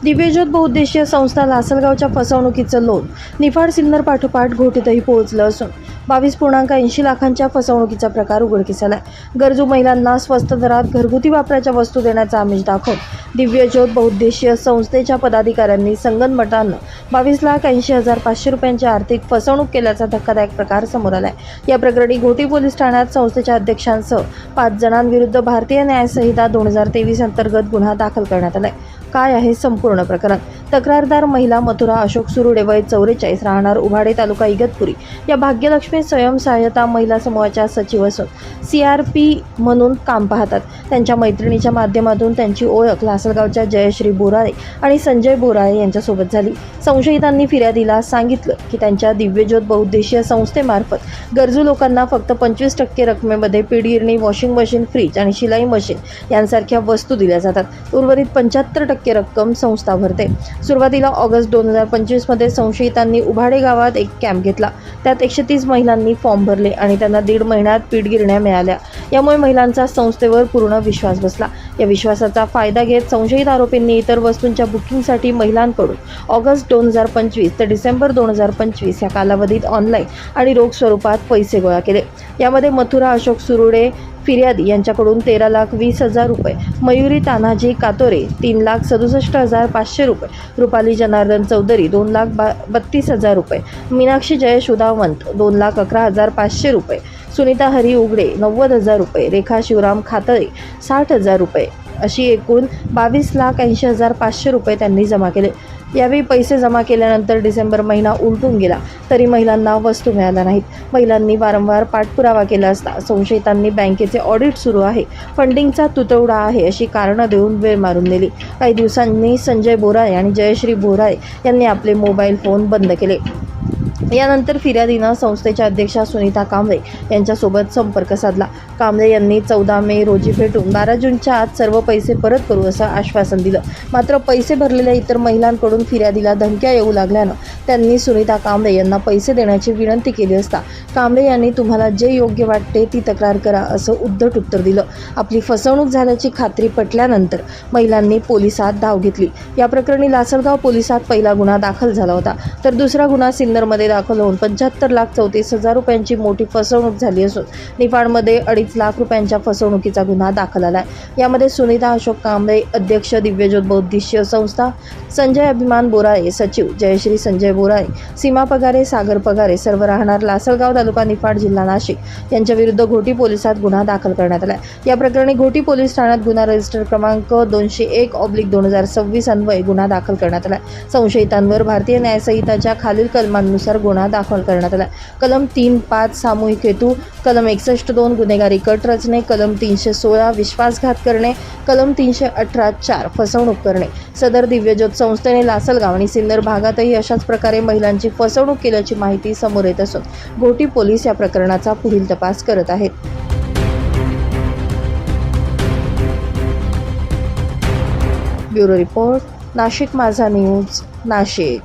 दिव्यज्योत बहुउद्देशीय संस्था लासलगावच्या फसवणुकीचं लोण निफाड सिन्नर पाठोपाठ घोटीतही पोहोचलं असून 22.80 लाखांच्या फसवणुकीचा प्रकार उघडकीस आला. गरजू महिलांना स्वस्त दरात घरगुती वापराच्या वस्तू देण्याचा आमिष दाखवून दिव्यज्योत बहुउद्देशीय संस्थेच्या पदाधिकाऱ्यांनी संगनमतानं 22,80,500 रुपयांची आर्थिक फसवणूक केल्याचा धक्कादायक प्रकार समोर आलाय. या प्रकरणी घोटी पोलीस ठाण्यात संस्थेच्या अध्यक्षांसह 5 जणांविरुद्ध भारतीय न्याय संहिता 2023 अंतर्गत गुन्हा दाखल करण्यात आलाय. काय आहे संपूर्ण प्रकरण? तक्रारदार महिला मथुरा अशोक सुरुडे वय 44 राहणार उभाडे तालुका इगतपुरी या भाग्यलक्ष्मी स्वयंसहाय्यता महिला समूहाच्या सचिव असून CRP म्हणून काम पाहतात. त्यांच्या मैत्रिणीच्या माध्यमातून त्यांची ओळख लासलगावच्या जयश्री बोराळे आणि संजय बोराळे यांच्यासोबत झाली. संशयितांनी फिर्यादीला सांगितलं की त्यांच्या दिव्यज्योत बहुउद्देशीय संस्थेमार्फत गरजू लोकांना फक्त 25% रकमेमध्ये पीठगिरणी, वॉशिंग मशीन, फ्रीज आणि शिलाई मशीन यांसारख्या वस्तू दिल्या जातात. उर्वरित 75% रक्कम संस्था भरते. सुरुवातीला ऑगस्ट 2025 मध्ये संशयितांनी उभाडे गावात एक कॅम्प घेतला. त्यात 130 महिलांनी फॉर्म भरले आणि त्यांना 1.5 महिन्यात पीठगिरण्या मिळाल्या. यामुळे महिलांचा संस्थेवर पूर्ण विश्वास बसला. या विश्वासाचा फायदा घेत संशयित आरोपींनी इतर वस्तूंच्या बुकिंगसाठी महिलांकडून ऑगस्ट 2025 ते डिसेंबर 2025 या कालावधीत ऑनलाईन आणि रोख स्वरूपात पैसे गोळा केले. यामध्ये मथुरा अशोक सुरुडे फिर्यादी यांच्याकडून 13,20,000 रुपये, मयुरी तानाजी कातोरे 3,67,500 रुपये, रुपाली जनार्दन चौधरी 2,32,000 रुपये, मीनाक्षी जयेश उदावंत 2,11,500 रुपये, सुनीता हरी उघडे 90,000 रुपये, रेखा शिवराम खातळे 60,000 रुपये अशी एकूण 22,80,500 रुपये त्यांनी जमा केले. यावेळी पैसे जमा केल्यानंतर डिसेंबर महिना उलटून गेला तरी महिलांना वस्तू मिळाल्या नाहीत. महिलांनी वारंवार पाठपुरावा केला असता संशयितांनी बँकेचे ऑडिट सुरू आहे, फंडिंगचा तुटवडा आहे अशी कारणं देऊन वेळ मारून नेली. काही दिवसांनी संजय बोराळे आणि जयश्री बोराळे यांनी आपले मोबाईल फोन बंद केले. यानंतर फिर्यादीनं संस्थेच्या अध्यक्षा सुनीता कांबळे यांच्यासोबत संपर्क साधला. कांबळे यांनी 14 मे रोजी भेटून 12 जूनच्या आत सर्व पैसे परत करू असं आश्वासन दिलं. मात्र पैसे भरलेल्या इतर महिलांकडून फिर्यादीला धमक्या येऊ लागल्यानं त्यांनी सुनीता कांबळे यांना पैसे देण्याची विनंती केली असता कांबळे यांनी तुम्हाला जे योग्य वाटते ती तक्रार करा असं उद्धट उत्तर दिलं. आपली फसवणूक झाल्याची खात्री पटल्यानंतर महिलांनी पोलिसात धाव घेतली. या प्रकरणी लासलगाव पोलिसात पहिला गुन्हा दाखल झाला होता, तर दुसरा गुन्हा सिन्नरमध्ये दाखल होऊन 75,34,000 रुपयांची मोठी फसवणूक झाली असून निफाडमध्ये 2.5 लाख रुपयांच्या फसवणुकीचा गुन्हा दाखल आलाय. यामध्ये सुनीता अशोक कांबळे अध्यक्ष दिव्यज्योत बहुउद्देशीय संस्था, संजय अभिमान बोराळे सचिव, जयश्री संजय बोराळे, सीमा पगारे, सागर पगारे सर्व राहणार लासलगाव तालुका निफाड जिल्हा नाशिक यांच्याविरुद्ध घोटी पोलिसात गुन्हा दाखल करण्यात आला. या प्रकरणी घोटी पोलीस ठाण्यात गुन्हा रजिस्टर क्रमांक 201/2026 अन्वये गुन्हा दाखल करण्यात आला. संशयितांवर भारतीय न्याय संहिताच्या खालील कलमांनुसार गुन्हा दाखल करण्यात आला. कलम 3.5 सामूहिक हेतू, कलम 61.2 गुन्हेगारी कट रचणे, कलम 316 विश्वासघात करणे, कलम 318 फसवणूक करणे. सदर दिव्यज्योत संस्थेने लासलगाव आणि सिन्नर भागातही अशाच प्रकारे महिलांची फसवणूक केल्याची माहिती समोर येत असून घोटी पोलीस या प्रकरणाचा पुढील तपास करत आहेत. ब्युरो रिपोर्ट, नाशिक माझा न्यूज, नाशिक.